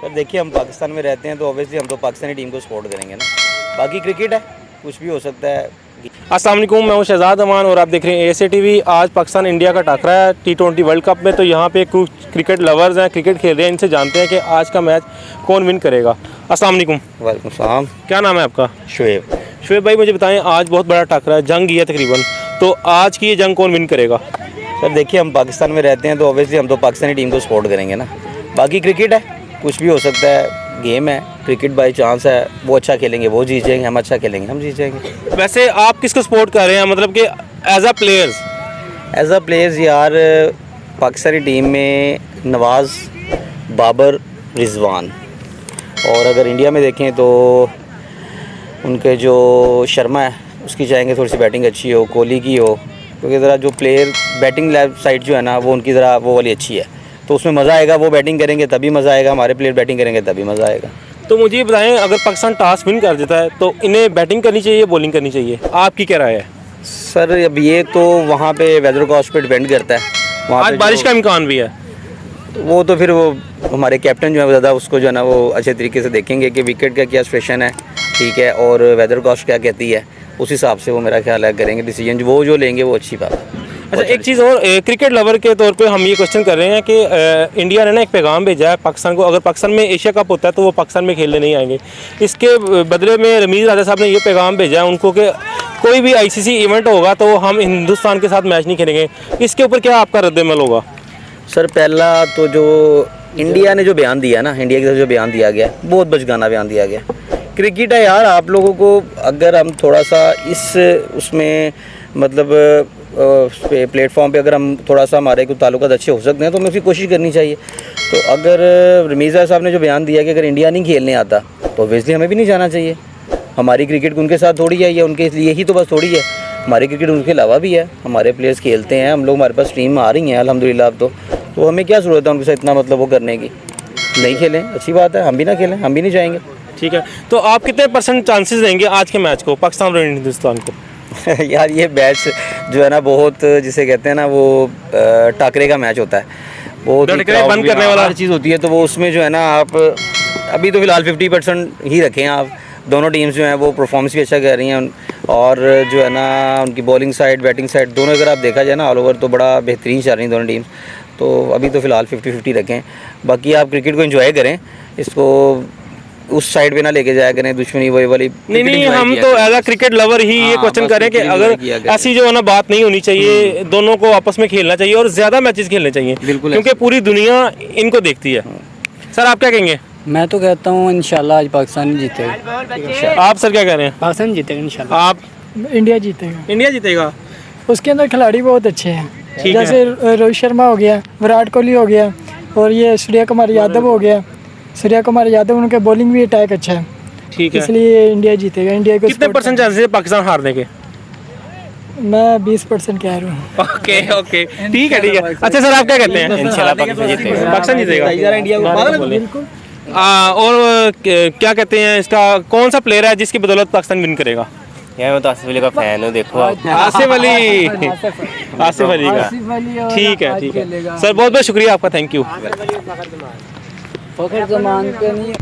Sir देखिए, हम पाकिस्तान में रहते हैं तो ऑब्वियसली हम तो पाकिस्तानी टीम को सपोर्ट करेंगे ना। बाकी क्रिकेट है, कुछ भी हो सकता है। अस्सलाम वालेकुम, मैं हूं शहजाद अमान और आप देख रहे हैं एएसए टीवी। आज पाकिस्तान इंडिया का टकरा है T20 वर्ल्ड कप में। तो यहाँ पे कुछ क्रिकेट लवर्स हैं, क्रिकेट खेल रहे हैं, इनसे जानते हैं कि आज का मैच कौन विन करेगा। अस्सलाम वालेकुम। वालेकुम सलाम। क्या नाम है आपका? शुएब। शुएब भाई, मुझे बताएं, आज बहुत बड़ा टकरा है, जंग ही है तकरीबन, तो आज की ये जंग कौन विन करेगा? सर देखिए, हम पाकिस्तान में रहते हैं तो ऑब्वियसली हम तो पाकिस्तानी टीम को सपोर्ट करेंगे ना। बाकी क्रिकेट है, कुछ भी हो सकता है। गेम है, क्रिकेट बाई चांस है। वो अच्छा खेलेंगे वो जीत जाएंगे, हम अच्छा खेलेंगे हम जीत जाएंगे। वैसे आप किसको सपोर्ट कर रहे हैं, मतलब कि as a players? As a players यार, पाकिस्तानी टीम में नवाज़, बाबर, रिजवान। और अगर इंडिया में देखें तो उनके जो शर्मा है उसकी चाहेंगे थोड़ी सी बैटिंग अच्छी हो, कोहली की हो, क्योंकि ज़रा जो प्लेयर बैटिंग साइड जो है ना वो उनकी ज़रा वो वाली अच्छी है, तो उसमें मज़ा आएगा। वो बैटिंग करेंगे तभी मज़ा आएगा, हमारे प्लेयर बैटिंग करेंगे तभी मज़ा आएगा। तो मुझे ये बताएं, अगर पाकिस्तान टॉस विन कर देता है तो इन्हें बैटिंग करनी चाहिए, बॉलिंग करनी चाहिए? आपकी क्या राय है? सर अब ये तो वहाँ पे वेदर कॉस्ट पे डिपेंड करता है। वहाँ आज पे बारिश का इम्कान भी है, वो तो फिर वो हमारे कैप्टन जो है वो ज़्यादा उसको जो है ना वो अच्छे तरीके से देखेंगे कि विकेट का क्या सिचुएशन है, ठीक है, और वेदर कॉस्ट क्या कहती है, उस हिसाब से वो मेरा ख्याल है करेंगे डिसीजन। वो जो लेंगे वो अच्छी बात है। अच्छा, एक चीज़ और, क्रिकेट लवर के तौर पे हम ये क्वेश्चन कर रहे हैं कि इंडिया ने ना एक पैगाम भेजा है पाकिस्तान को, अगर पाकिस्तान में एशिया कप होता है तो वो पाकिस्तान में खेलने नहीं आएंगे। इसके बदले में रमीज़ राजा साहब ने ये पैगाम भेजा है उनको कि कोई भी ICC इवेंट होगा तो हम हिंदुस्तान के साथ मैच नहीं खेलेंगे। इसके ऊपर क्या आपका रद्द-ए-अमल होगा? सर पहला तो जो इंडिया ने जो बयान दिया ना, इंडिया की तरफ जो बयान दिया गया बहुत बचगाना बयान दिया गया। क्रिकेट है यार, आप लोगों को अगर हम थोड़ा सा इस उसमें मतलब प्लेटफॉर्म पे अगर हम थोड़ा सा हमारे कुछ ताल्लुकात अच्छे हो सकते हैं तो हमें उसकी कोशिश करनी चाहिए। तो अगर रमीज़ा साहब ने जो बयान दिया कि अगर इंडिया नहीं खेलने आता तो ऑब्वियसली हमें भी नहीं जाना चाहिए। हमारी क्रिकेट उनके साथ थोड़ी है, या उनके लिए ही तो बस थोड़ी है, हमारी क्रिकेट उनके अलावा भी है। हमारे प्लेयर्स खेलते हैं, हम लोग, हमारे पास टीम आ रही हैं अल्हम्दुलिल्लाह। अब तो हमें क्या ज़रूरत है उनके साथ इतना मतलब वो करने की। नहीं खेलें, अच्छी बात है, हम भी ना खेलें, हम भी नहीं जाएंगे। ठीक है, तो आप कितने % चांसेस देंगे आज के मैच को, पाकिस्तान और हिंदुस्तान को? यार ये मैच जो है ना बहुत, जिसे कहते हैं ना वो टाकरे का मैच होता है, वो बंद करने वाला हर चीज़ होती है। तो वो उसमें जो है ना आप अभी तो फ़िलहाल 50% ही रखें आप। दोनों टीम्स जो हैं वो परफॉर्मेंस भी अच्छा कर रही हैं, और जो है ना उनकी बॉलिंग साइड, बैटिंग साइड दोनों अगर आप देखा जाए ना ऑल ओवर तो बड़ा बेहतरीन चल रही हैं दोनों टीम्स। तो अभी तो फ़िलहाल 50-50 रखें। बाकी आप क्रिकेट को एंजॉय करें, इसको उस साइड पे ना लेके जाया करें, दुश्मनी वही वाली। नहीं, हम तो एज अ क्रिकेट लवर ही ये क्वेश्चन करें कि अगर ऐसी जो है ना बात नहीं होनी चाहिए, दोनों को आपस में खेलना चाहिए और ज़्यादा मैचेस खेलने चाहिए, क्योंकि पूरी दुनिया इनको देखती है। सर आप क्या कहेंगे? मैं तो कहता हूँ इंशाल्लाह आज पाकिस्तान जीतेगा। आप सर क्या कह रहे हैं? पाकिस्तान जीतेगा इंशाल्लाह। आप? इंडिया जीतेगा। इंडिया जीतेगा। उसके अंदर खिलाड़ी बहुत अच्छे हैं, ठीक है। जैसे रोहित शर्मा हो गया, विराट कोहली हो गया, और ये सूर्य कुमार यादव हो गया। सूर्य कुमार यादव, उनके बॉलिंग भी अटैक अच्छा है, ठीक है, इसलिए इंडिया जीतेगा। इंडिया को कितने % चांसेस है पाकिस्तान हारने के? मैं 20% कह रहा हूँ। ओके, ठीक है। अच्छा सर आप क्या कहते हैं? इंशाल्लाह पाकिस्तान जीतेगा। पाकिस्तान जीतेगा। और क्या कहते हैं, इसका कौन सा प्लेयर है जिसकी बदौलत पाकिस्तान विन करेगा? यार मैं तो आसिफ अली का फैन हूँ, देखो आप। आसिफ अली का, ठीक है। सर बहुत बहुत शुक्रिया आपका, थैंक यू। फखर जमान पे नहीं।